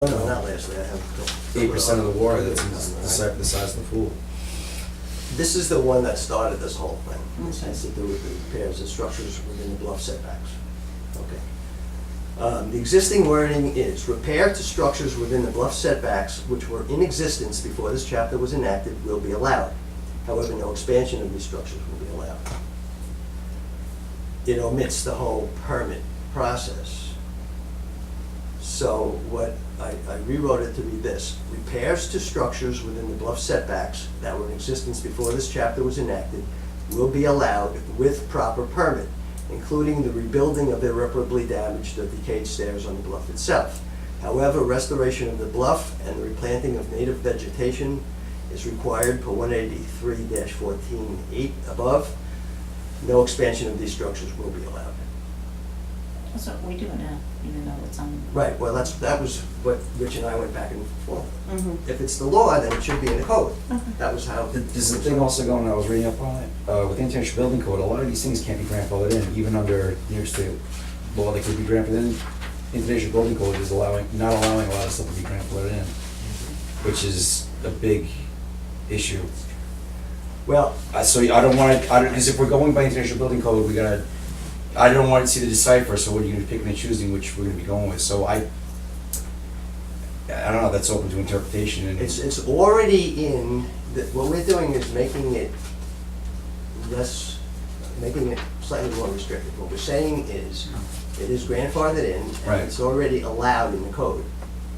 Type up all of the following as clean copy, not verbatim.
No, not lastly, I have. 8% of the water that's the size of the pool. This is the one that started this whole thing. This has to do with the repairs of structures within the bluff setbacks. Okay. The existing wording is repair to structures within the bluff setbacks which were in existence before this chapter was enacted will be allowed. However, no expansion of these structures will be allowed. It omits the whole permit process. So what I rewrote it to be this: repairs to structures within the bluff setbacks that were in existence before this chapter was enacted will be allowed with proper permit, including the rebuilding of irreparably damaged or decayed stairs on the bluff itself. However, restoration of the bluff and the replanting of native vegetation is required per 183-14-8 above. No expansion of these structures will be allowed. That's what we do now, even though it's on. Right, well, that was what Rich and I went back and forth. Mm-hmm. If it's the law, then it should be in the code. That was how. There's a thing also going on, I was reading up on it, with the International Building Code, a lot of these things can't be grandfathered in, even under New York State law, they could be grandfathered in. International Building Code is not allowing a lot of stuff to be grandfathered in, which is a big issue. Well, So I don't want to, because if we're going by International Building Code, I don't want to see the decipher, so what are you going to be picking and choosing which we're going to be going with? So I don't know, that's open to interpretation. And it's already in, what we're doing is making it slightly more restrictive. What we're saying is, it is grandfathered in, Right. and it's already allowed in the code.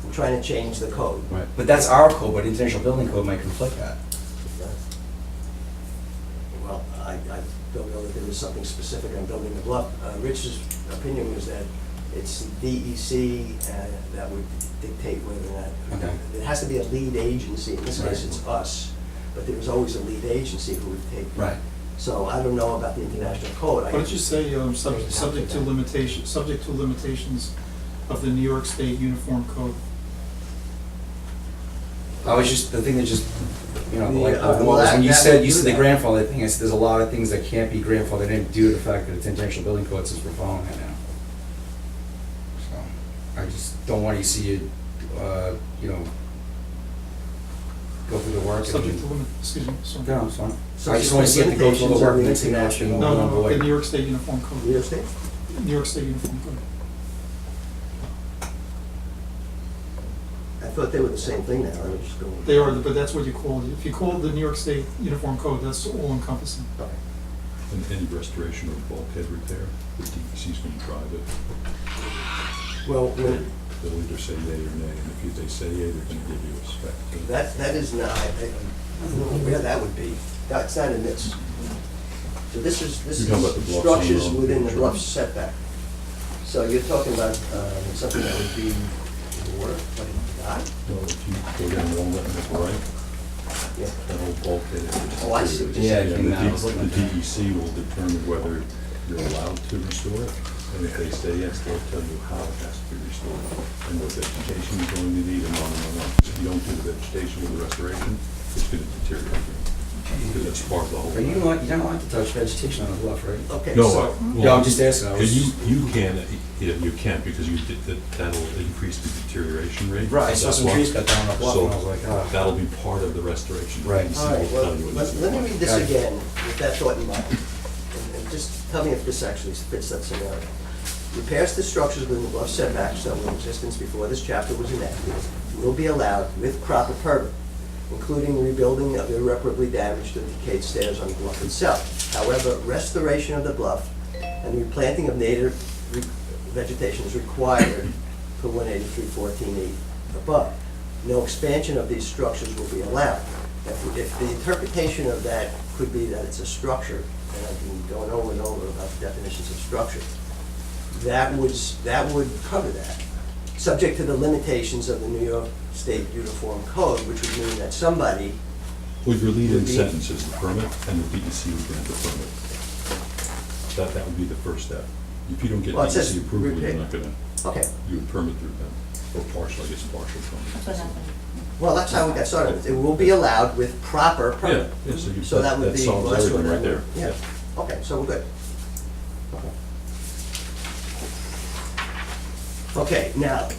I'm trying to change the code. Right. But that's our code, but International Building Code might conflict that. Well, I don't know that there was something specific on building the bluff. Rich's opinion was that it's DEC that would dictate whether or not. Okay. It has to be a lead agency. In this case, Right. it's us, but there was always a lead agency who would take. Right. So I don't know about the international code. Why don't you say, subject to limitations of the New York State Uniform Code? I was just, the thing that just, Well, when you that said would do the that. grandfather thing, I said there's a lot of things that can't be grandfathered in due to the fact that it's International Building Code since we're following that now. So, I just don't want to see it, go through the work. Subject to excuse me, sorry. No, it's fine. So I just want to see it to go through the work and limitations see of the that should international- No, the New avoid. York State Uniform New Code. York State? New York State Uniform Code. I thought they were the same thing now. I was just going. They are, but that's what you call it. If you call it the New York State Uniform Code, that's all encompassing. Okay. And any restoration or bulkhead repair, the DEC's going to drive it. Well, when- They'll either say yea or nay, and if they say yea, they're going to give you a spec. that is not, I don't know where that would be. That's not in this. So this is You're talking about the bluffs on the structures wrong within the page, bluff right? setback. So you're talking about something that would be in the water, like a dock? Well, if you go down Walnut and make a right, Yeah. that whole bulkhead is. Oh, I see what you're Yeah, saying. I think that was looking The at that. DEC will determine whether you're allowed to restore it, and if they say yes, they'll tell you how it has to be restored, and what vegetation you're going to need, and on and on and on. If you don't do the vegetation with the restoration, it's going to deteriorate, because that's part of the whole. Are you not allowed to touch vegetation on the bluff, right? Okay, No, so, Yeah, I'm just asking. I was- You can't, because that'll increase the deterioration rate. Right, I saw some That's trees why- cut down on the bluff, So and I was like, ah. that'll be part of the restoration. Right. DEC all right, will well, tell you what it's let me read this Okay. again with that thought in mind. And just tell me if this actually fits that scenario. Repairs to structures within the bluff setbacks that were in existence before this chapter was enacted will be allowed with proper permit, including rebuilding of irreparably damaged or decayed stairs on the bluff itself. However, restoration of the bluff and replanting of native vegetation is required per 183-14-8 above. No expansion of these structures will be allowed. If the interpretation of that could be that it's a structure, and I've been going over and over about the definitions of structure, that would cover that, subject to the limitations of the New York State Uniform Code, which would mean that somebody, Well, your lead-in Would be- sentence is the permit, and the DEC would grant the permit. That would be the first step. If you don't get Well, it says DEC approval, you're repair. not gonna, okay, you would permit through them, or partial, I guess, partial That's what permit. happened. well, that's how we got started. It will be allowed with proper Yeah, permit. yeah, so you, So that would that be. solves well, that's everything what right there. that would- Yeah, okay, so we're good. Okay, now,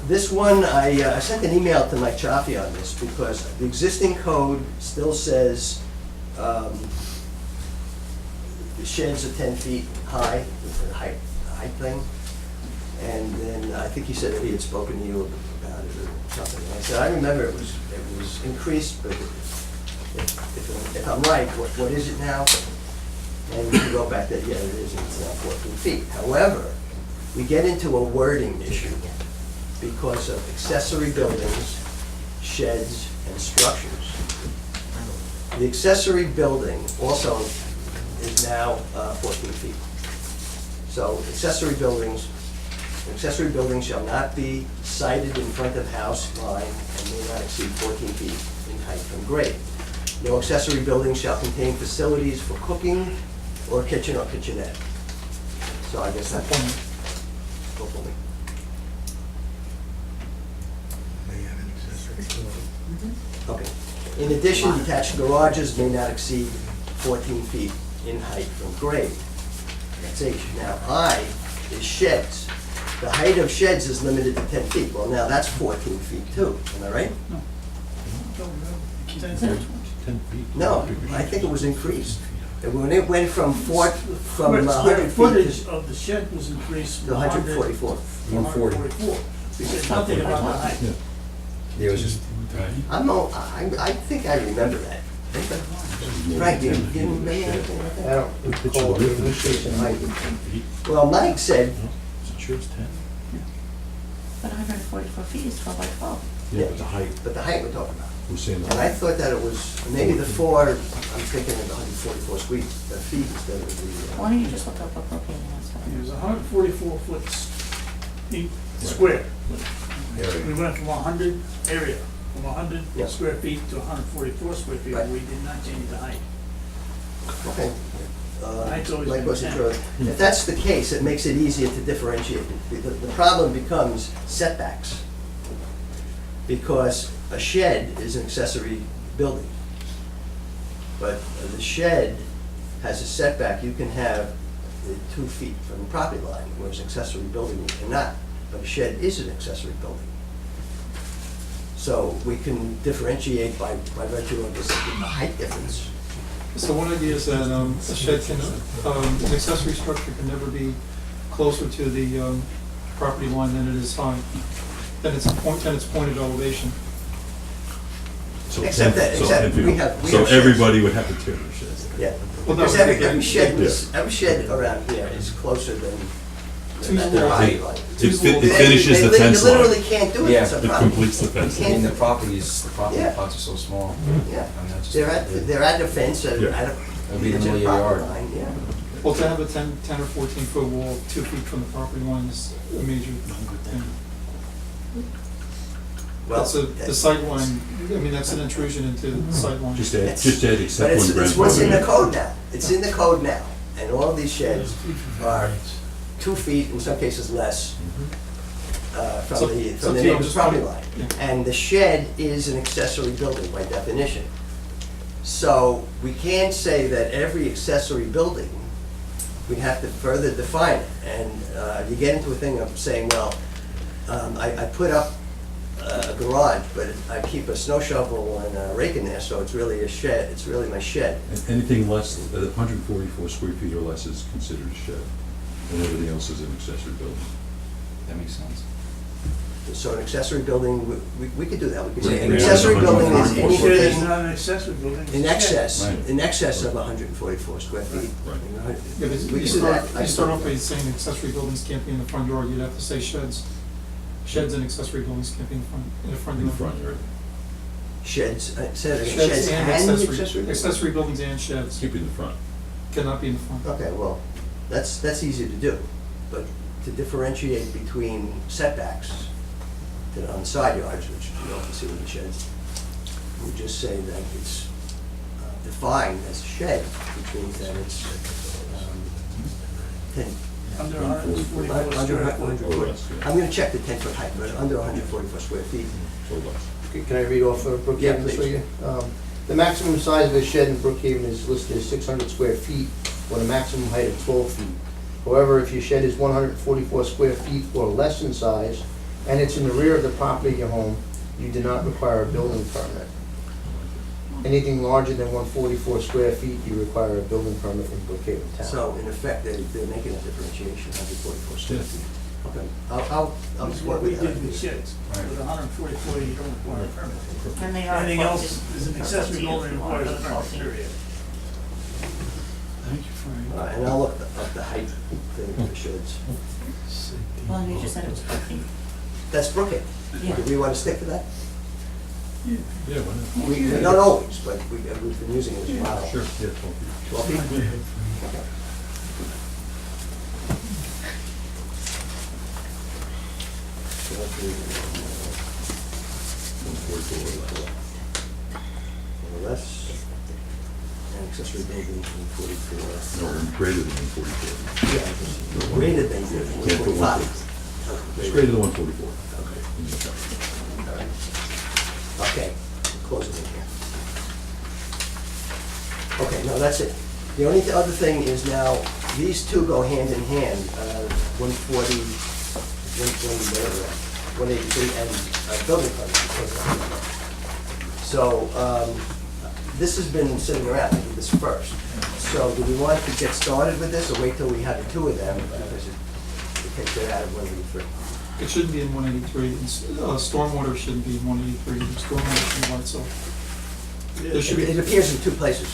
This one, I sent an email to Mike Chaffee on this because the existing code still says the sheds are 10 feet high, with the height thing. And then I think he said that he had spoken to you about it or something. And I said, I remember it was increased, but if I'm right, what is it now? And he wrote back that, yeah, it is, it's now 14 feet. However, we get into a wording issue because of accessory buildings, sheds, and structures. The accessory building also is now 14 feet. So accessory buildings shall not be sited in front of house line and may not exceed 14 feet in height from grade. No accessory building shall contain facilities for cooking or kitchen or kitchenette. So I guess that's hopefully. Okay. In addition, detached garages may not exceed 14 feet in height from grade. That's H. Now, I is sheds. The height of sheds is limited to 10 feet. Well, now that's 14 feet too, am I right? No. 10 feet. No, I think it was increased. When it went from Square 100 feet footage of the shed was increased to from 144. 140. 144. We said nothing about the height. Yeah. Yeah, it was just, I think I remember that. Frank, you didn't remember anything like I that? don't recall the increase in height. 10 feet. Well, Mike said, Is it sure it's 10? But 144 feet is 12 by 12. Yeah, but the height, but the height we're talking about. we're saying And I the thought that it was, maybe the four, I'm thinking of the 144 feet instead of the, Why don't you just look up a propane house? It was 144 foot square. We went from 100 area, from 100 Yeah. square feet to 144 square feet. Right. We did not change the height. okay. Height's always Mike been wasn't 10. sure. If that's the case, it makes it easier to differentiate. The problem becomes setbacks. Because a shed is an accessory building. But the shed has a setback, you can have 2 feet from the property line, whereas an accessory building you cannot. But a shed is an accessory building. So we can differentiate by virtue of the height difference. So one idea is that a shed can, an accessory structure can never be closer to the property line than it is high, than its pointed elevation. So Except 10 that- so except 10 feet. we have So sheds. everybody would have to tear their sheds. Yeah. Well, no, Because every shed around here is closer than Two their little- property line. It finishes the They fence You literally line. can't do it, Yeah. it's a It problem. completes the fence You I mean, line. the properties Yeah. plots are so small. Yeah. I mean, that's just- They're at the fence, at Yeah. a, It'd be in the middle of your property yard. line, yeah. Well, to have a 10 or 14 foot wall 2 feet from the property line is a major thing. Well, That's the sight line, I mean, that's an intrusion into the sight line. Just add, It's- except But when it's what's in the grandfathered. code now. It's in the code now. And all of these sheds are 2 feet, in some cases less, So- from so the to you, neighbor's just- property line. yeah. And the shed is an accessory building by definition. So we can't say that every accessory building, we have to further define it. And you get into a thing of saying, well, I put up a garage, but I keep a snow shovel and a rake in there, so it's really a shed, it's really my shed. Anything less, 144 square feet or less is considered a shed, and everything else is an accessory building. That makes sense. So an accessory building, we could do that, we could say an Yeah, accessory it's building is 144 Shed is anything not an accessory building. it's a in shed. excess, Right. in excess of 144 square feet. Right. Yeah, but We you could do start, that. you start off by saying accessory buildings can't be in the front yard, you'd have to say sheds. Sheds and accessory buildings can't be in the front In the yard. front yard. Sheds, sheds Sheds and and accessory, accessory? accessory buildings and sheds Keep it in the front. cannot be in the front. Okay, well, that's easy to do, but to differentiate between setbacks on the side yards, which you often see with the sheds, we just say that it's defined as a shed, which means that it's 10, Under 144 under square 100 foot. Or less, yeah. I'm gonna check the 10-foot height, but under 144 square feet. Or less. Can I read off Brookhaven Yeah, this please. way? The maximum size of a shed in Brookhaven is listed as 600 square feet with a maximum height of 12 feet. However, if your shed is 144 square feet or less in size, and it's in the rear of the property of your home, you do not require a building permit. Anything larger than 144 square feet, you require a building permit in Brookhaven Town. So in effect, they're making a differentiation, 144 square Yeah. feet. Okay, I'll That's just what work we with that. did with sheds. With 144, you don't require a permit. And they are. Anything else 12 is an or accessory 14 building or requires a 12 permit, period. Thank you, Frank. And I'll look up the height thing for the sheds. Well, you just said it was 14. That's Brookhaven. Yeah. Do we want to stick to that? Yeah, why not? We, not always, but we've been using it as a model. Sure, yeah, 12 feet. 12 feet? Okay. 12 feet. 144 or less. Or less, and accessory building 144. No, greater than 144. Yeah, just greater than Can't put 145. It's greater than 144. Okay. All right. Okay, close it in here. Okay, no, that's it. The only other thing is now, these two go hand in hand, 140, 183, and building permit. So, this has been sitting around, I did this first. So do we want to get started with this, or wait till we have the two of them, because it takes it out of 183? It shouldn't be in 183, and stormwater shouldn't be in 183, stormwater should be by itself. There should It be, appears in two places.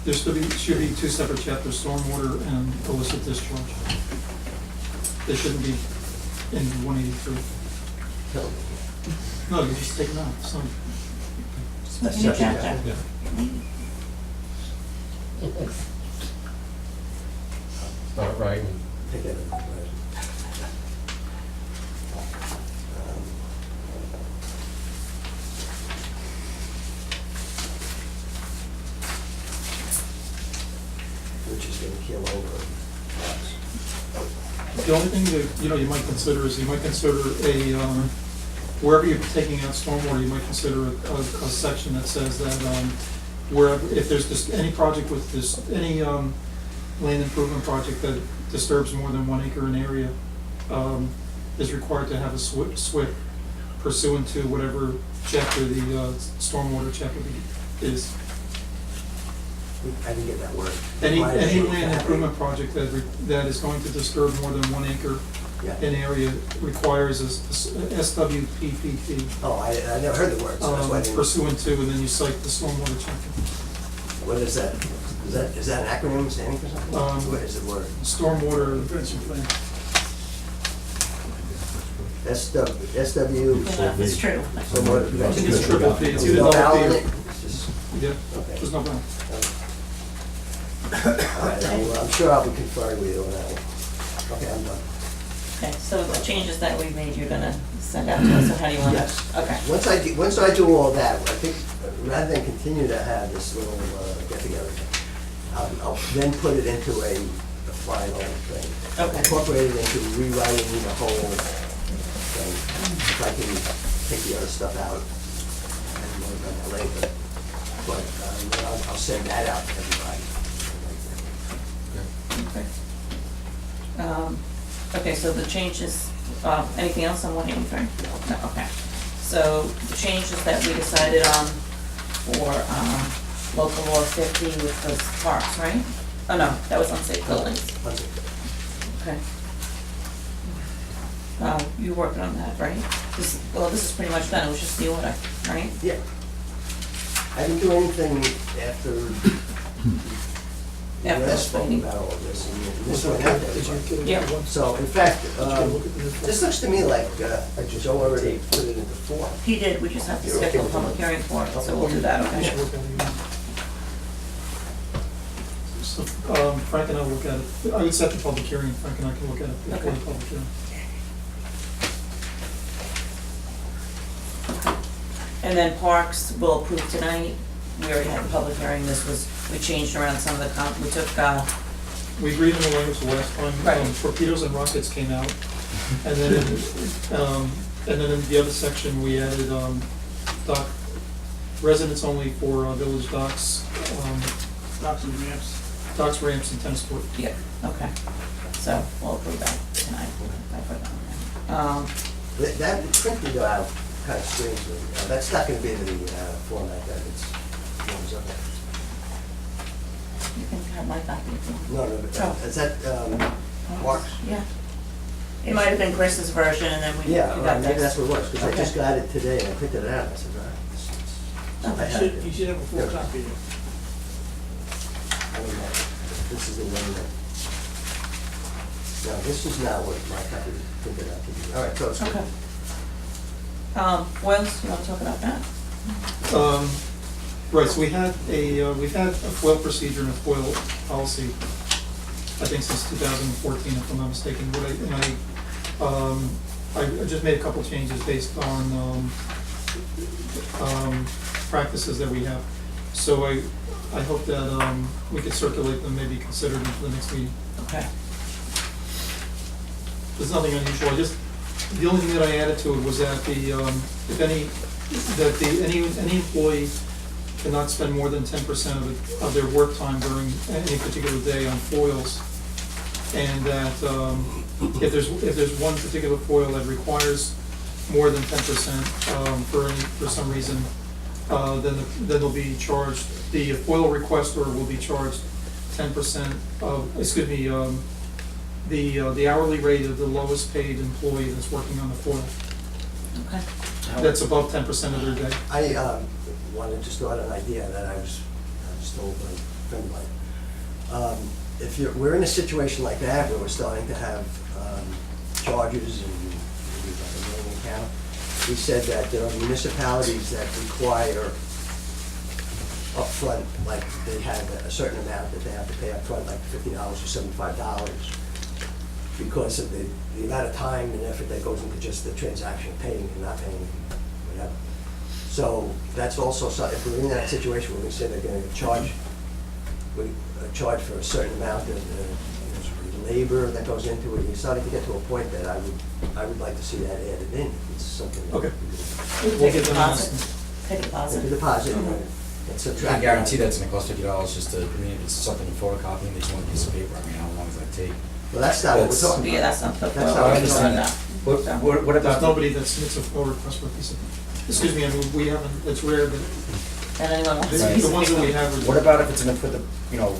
there should be two separate chapters, stormwater and illicit discharge. They shouldn't be in 183. No. No, you just take them out, so. Just make a new chapter. Yeah. Start writing. Take it. Which is gonna kill over us. The only thing that, you might consider is, a, wherever you're taking out stormwater, you might consider a section that says that, wherever, if there's just any project with this, any, land improvement project that disturbs more than 1 acre in area, is required to have a SWIP pursuant to whatever chapter the, stormwater chapter is. I didn't get that word. Any Right. land improvement project that is going to disturb more than 1 acre Yeah. in area requires a SWPPT Oh, I never heard the word, so that's why I didn't. pursuant to, and then you cite the stormwater chapter. What is that? Is that an acronym standing for something? What is the word? Stormwater, Prevention plan. SW. Yeah, it's true. Stormwater prevention. It's triple P, it's either No double P vowel in or- it? It's just- yeah, Okay. there's no doubt. All right, I'm sure I'll be conferring with you on that one. Okay, I'm done. Okay, so the changes that we made, you're gonna send out to us, or how do you want to? Yes. Okay. Once I do all that, I think, rather than continue to have this little get-together, I'll then put it into a final thing. Okay. Incorporate it into rewriting the whole thing. If I can take the other stuff out, and work on that later. But I'll send that out to everybody. Okay. Okay, so the changes, anything else on 183? No, okay. So the changes that we decided on for, local law 50, which was parks, right? Oh, no, that was unsafe buildings. That's it. Okay. You working on that, right? This is pretty much done, it was just the order, right? Yeah. I didn't do anything after you After last spoke explaining. about all this, and this went out there. Yeah. So, in fact, this looks to me like Joe already put it into form. He did, we just have to You're okay schedule a with public that? hearing for it, so we'll do that, We should okay? work on it. So, Frank and I will look at it, I would set the public hearing, Frank and I can look at it before the Okay. public hearing. And then parks will approve tonight. We already had a public hearing. We changed around some of the, we took, We agreed on the language the last time, Right. torpedoes and rockets came out. And then, in the other section, we added, dock, residents only for, village docks, Docks and ramps. docks, ramps, and tennis court. yeah, okay. So we'll approve that tonight. I put that on there. That printed out kind of strangely. That's not gonna be in the format that it's, forms up in. You can have my copy if you want. No, but Oh. is that, Mark's? Yeah. It might have been Chris's version and then we Yeah, we got maybe this. that's what it was, because I Okay. just got it today and I printed it out, and I said, all right, Oh. I have it. You should have a full copy. I don't know. This is the one that, no, this is not what my copy printed out to be. All right, so it's. Okay. What else, you wanna talk about that? Right, so we've had a FOIL procedure and a FOIL policy, I think since 2014, if I'm not mistaken. I just made a couple changes based on practices that we have. So I hope that we could circulate them, maybe consider them for the next meeting. Okay. There's nothing unusual, the only thing that I added to it was that any employee cannot spend more than 10% of their work time during any particular day on foils. And that if there's one particular foil that requires more than 10% for some reason, then they'll be charged, the foil requester will be charged 10% of, the hourly rate of the lowest paid employee that's working on the foil. Okay. That's above 10% of their day. I wanted to just throw out an idea that I was told by a friend of mine. If we're in a situation like that where we're starting to have charges and maybe like a million account, we said that there are municipalities that require upfront, like they have a certain amount that they have to pay upfront, like $50 or $75, because of the amount of time and effort that goes into just the transaction, paying and not paying, whatever. So that's also, if we're in that situation where we say they're gonna charge for a certain amount of labor that goes into it, you're starting to get to a point that I would like to see that added in. It's something. that Okay. we could We'll Take a get them deposit. announced. Take a Take deposit. a deposit Mhm. and I subtract. guarantee that's gonna cost $50 just to, I mean, if it's something photocopying, they just want a piece of paper, I mean, how long does that take? Well, that's not what we're That's- talking about. Yeah, that's not the. That's well, not what I we're understand talking that. about. What There's about, nobody that submits a FOIL request for a piece of, excuse me, I mean, we haven't, it's rare, but And anyone wants the a piece the of ones that we paper? have are. what about if it's in the, for the, you know,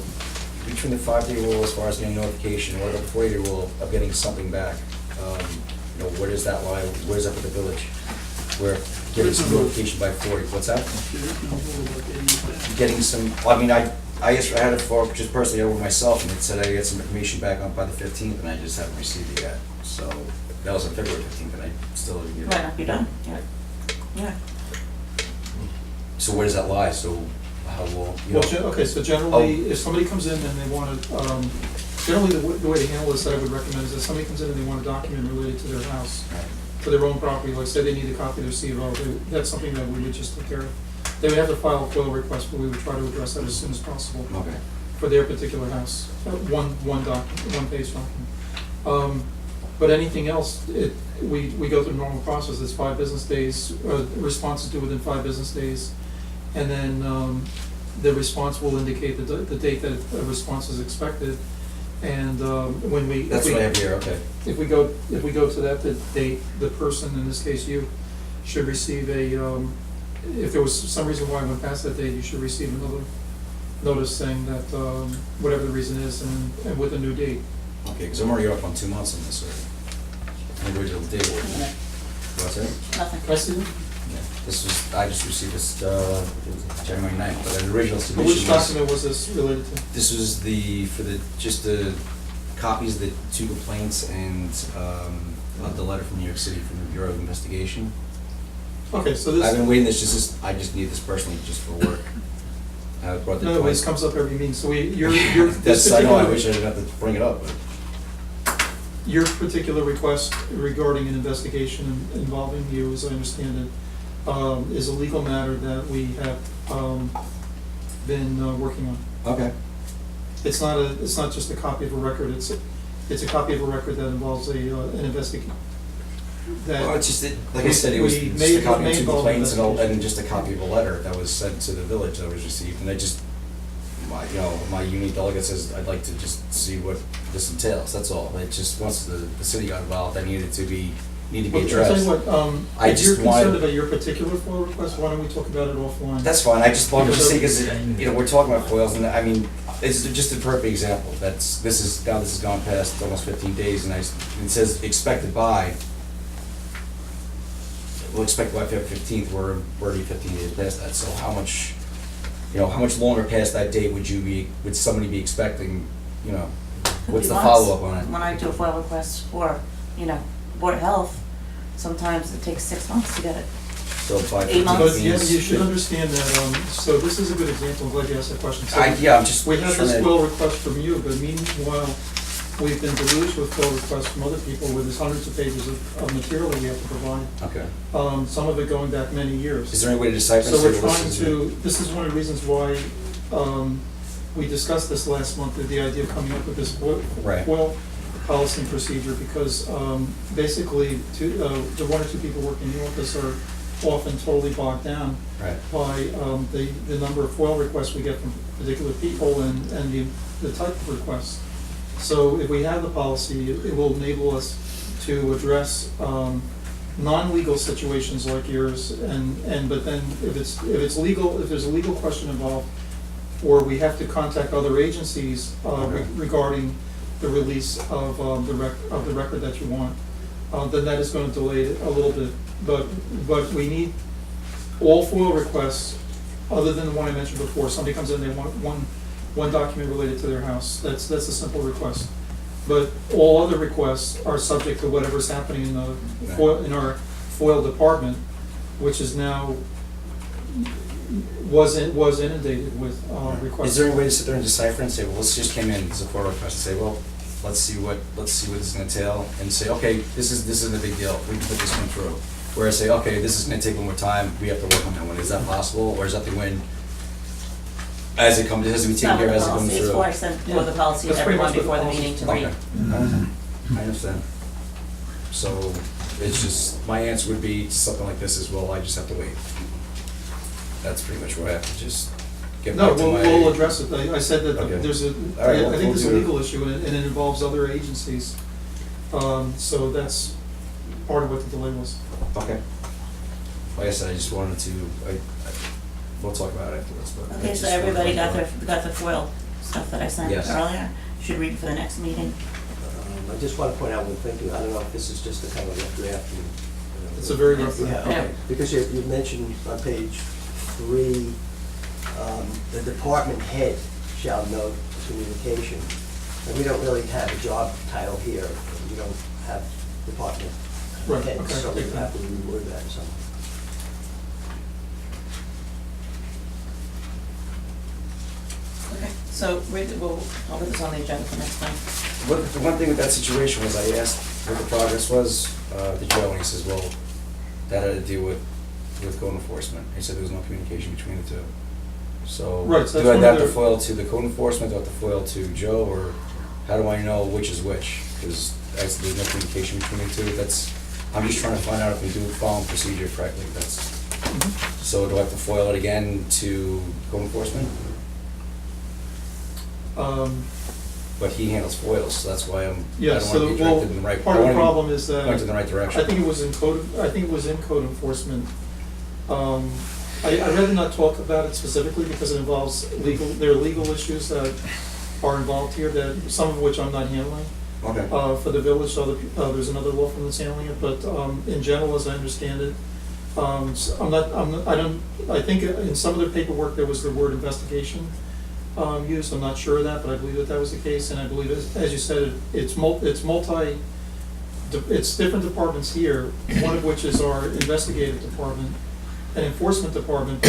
between the 5-day rule as far as getting notification, what about the 40-day rule of getting something back? You know, where does that lie, where's that with the village? Where getting some notification by 40, what's that? Getting some, well, I mean, I just had it for, just personally over myself, and it said I get some information back on by the 15th, and I just haven't received it yet. So, that was on February 15th, and I still didn't get Might it. not be done, yeah. Yeah. So where does that lie? So, how will, you know? Well, okay, so generally, if somebody comes in and they want to, generally, the way to handle this that I would recommend is that somebody comes in and they want a document related to their house, to their own property, like say they need a copy of their CVO, that's something that we would just take care of. They would have to file a FOIL request, but we would try to address that as soon as possible Okay. for their particular house, one page document. But anything else, we go through the normal process, it's 5 business days, response is due within 5 business days, and then the response will indicate the date that a response is expected, and when we. That's what I have here, okay. If we go to that date, the person, in this case you, should receive if there was some reason why I went past that date, you should receive another notice saying that, whatever the reason is, and with a new date. Okay, because I'm already up on 2 months on this already. The original date. Yeah. What's that? Nothing. Can I see them? Yeah, this was, I just received this, January 9th, but the original Which submission was, document was this related to? this was just the copies of the 2 complaints and, the letter from New York City from the Bureau of Investigation. Okay, so I've this, been waiting I just need this personally just for work. I brought the no, this twice. comes up every meeting, so you're, That's, I know, I wish I didn't have to bring it up, but. your particular request regarding an investigation involving you, as I understand it, is a legal matter that we have been working on. Okay. It's not just a copy of a record, it's a copy of a record that involves an investigation. Well, it's just, like I said, it was We just made- a copy of made 2 involved complaints and investigation. just a copy of a letter that was sent to the village that was received, and I just, my unique delegate says, I'd like to just see what this entails, that's all. It just, once the city got involved, I needed to be need to be Well, I'll tell addressed. you what, I if you're just wanted- concerned about your particular FOIL request, why don't we talk about it offline? That's fine, I just wanted to Because say, because, you know, we're talking about foils, and I mean, it's just a perfect example. This has gone past almost 15 days, and it says expected by, we'll expect by February 15th, we're already 15 days past that, so how much, you know, how much longer past that date would somebody be expecting, you know, what's the Months. follow-up on it? When I do a FOIL request for, you know, Board of Health, sometimes it takes 6 months to get it. So by 8 months. But yeah, 15 you should understand that, so this is a good example, I'm glad you asked that question. So Yeah, I'm just we have trying this to- FOIL request from you, but meanwhile, we've been deluged with FOIL requests from other people where there's hundreds of pages of material that we have to provide. Okay. Some of it going back many years. Is there any way to decipher? So we're this? trying to, this is one of the reasons why we discussed this last month, the idea of coming up with this Right. FOIL policy and procedure, because basically, the one or two people working in the office are often totally bogged down Right. by the number of FOIL requests we get from particular people and the type of requests. So if we have the policy, it will enable us to address non-legal situations like yours, but then if it's legal, if there's a legal question involved, or we have to contact other agencies Okay. regarding the release of the record that you want, then that is going to delay it a little bit. But we need all FOIL requests, other than the one I mentioned before. Somebody comes in, they want one document related to their house. That's a simple request. But all other requests are subject to whatever's happening in the FOIL, in our FOIL department, which is now was inundated with requests. Is there any way to sit there and decipher and say, well, this just came in, it's a FOIL request, and say, well, let's see what this is gonna entail, and say, okay, this isn't a big deal, we can put this one through. Whereas say, okay, this is gonna take a little more time, we have to work on that one, is that possible, or is that the when, as it comes, it has to be It's taken not care with of the as it comes policy, through? it's for I sent for the policy to That's pretty everyone much what before the the policy- meeting to read. Okay. I understand. So, it's just, my answer would be to something like this is, well, I just have to wait. That's pretty much what I have to just get No, back to my. we'll address it. I said that Okay. there's a, All right, I we'll think there's a do it. legal issue and it involves other agencies. So that's part of what the delay was. Okay. Like I said, I just wanted to, we'll talk about it afterwards, but. I Okay, just so wanted to everybody know. got the FOIL stuff that I sent Yes. earlier? Should read for the next meeting. I just want to point out one thing, I don't know if this is just a kind of rough draft. It's a very rough Yeah, draft. okay, because you mentioned on page 3, the department head shall note communication. And we don't really have a job title here, we don't have department Right, heads, okay, so we take have that. to reword that or something. Okay, so I'll put this on the agenda for next time. The one thing with that situation was I asked what the progress was to Joe, and he says, well, that had to do with code enforcement. He said there was no communication between the two. So, Right, so do I that's one have of to the- foil to the code enforcement, do I have to foil to Joe, or how do I know which is which? Because there's no communication between the two. I'm just trying to find out if we do follow procedure correctly. So do I have to foil it again to code enforcement? But he handles foils, so that's why I Yeah, don't so, want to be well, directed in the right. part of I the wanna be problem is that. pointed in the right direction. I think it was in code enforcement. I'd rather not talk about it specifically because it involves there are legal issues that are involved here that, some of which I'm not handling. Okay. For the village, there's another law firm that's handling it, but in general, as I understand it, I think in some of the paperwork, there was the word investigation used. I'm not sure of that, but I believe that was the case, and I believe, as you said, it's different departments here, one of which is our investigative department and enforcement department.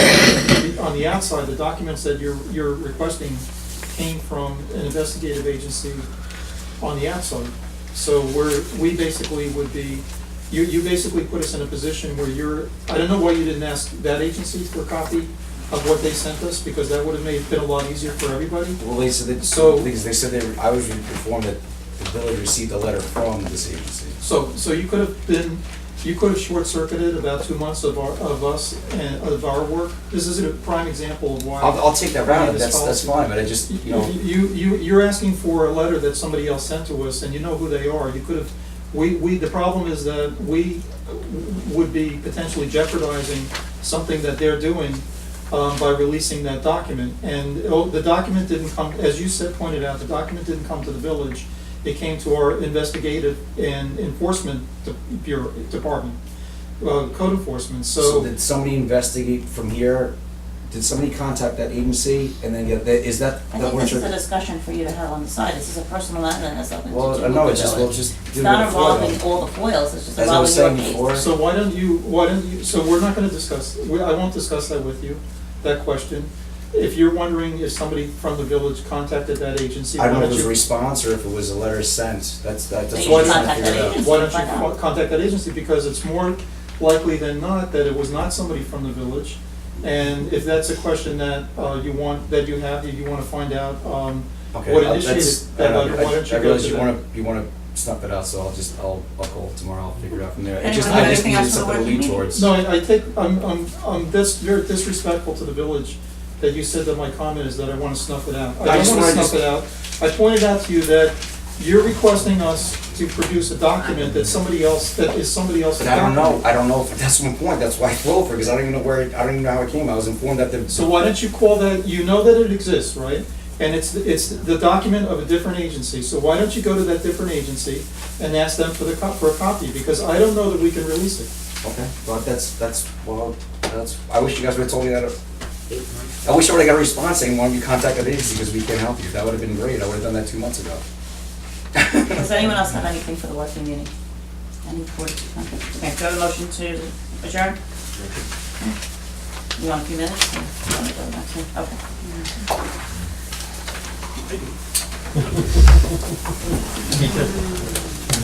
On the outside, the documents that you're requesting came from an investigative agency on the outside. So we basically would be, you basically put us in a position where I don't know why you didn't ask that agency for a copy of what they sent us, because that would have made it a lot easier for everybody. Well, they said because they said I was informed that the village received a letter from this agency. So you could have short-circuited about 2 months of us and of our work. This is a prime example of why. I'll take that route, This that's policy. fine, but I just, you know. You're asking for a letter that somebody else sent to us, and you know who they are. You could have The problem is that we would be potentially jeopardizing something that they're doing by releasing that document. And the document didn't come, as you said, pointed out, the document didn't come to the village. It came to our investigative and enforcement department, code enforcement, So did somebody investigate from here? Did somebody contact that agency and then is that? I think this is a discussion for you to have on the side. This is a personal matter and has nothing to do with the Well, no, it's just, we'll village. just It's do it not before involving though. all the foils, it's just As I was involving saying your case. before. So why don't you, so we're not gonna discuss, I won't discuss that with you, that question. If you're wondering if somebody from the village contacted that agency, I why don't know don't if it was a you? response or if it was a letter sent. That's Then what you I'm trying to contact figure that out. agency. Why don't Find you out. contact that agency, because it's more likely than not that it was not somebody from the village. And if that's a question that you want, that you have, that you wanna find out, Okay, what that's- initiated that letter, why don't you I go realize to you them? wanna snuff it out, so I'll call tomorrow, I'll figure it out from there. It Anyone just, have I just anything needed else for the something to working lead meeting? towards. No, I'm very disrespectful to the village that you said that my comment is that I wanna snuff it out. I I just don't wanna wanna snuff it out. I pointed out to you that you're requesting us to produce a document that somebody else, that is somebody else's But document. I don't know, if that's my point, that's why I flew over, because I don't even know where, I don't even know how it came, I was informed that the. So why don't you call that, you know that it exists, right? And it's the document of a different agency, so why don't you go to that different agency and ask them for for a copy, because I don't know that we can release it. Okay, well, I wish you guys would've told me that. I wish I would've got a response saying, why don't you contact that agency, because we can't help you, that would've been great, I would've done that 2 months ago. Does anyone else have anything for the working meeting? Any board, okay, do I have a motion to adjourn? You want a few minutes? or you wanna go back to- Okay. Me too.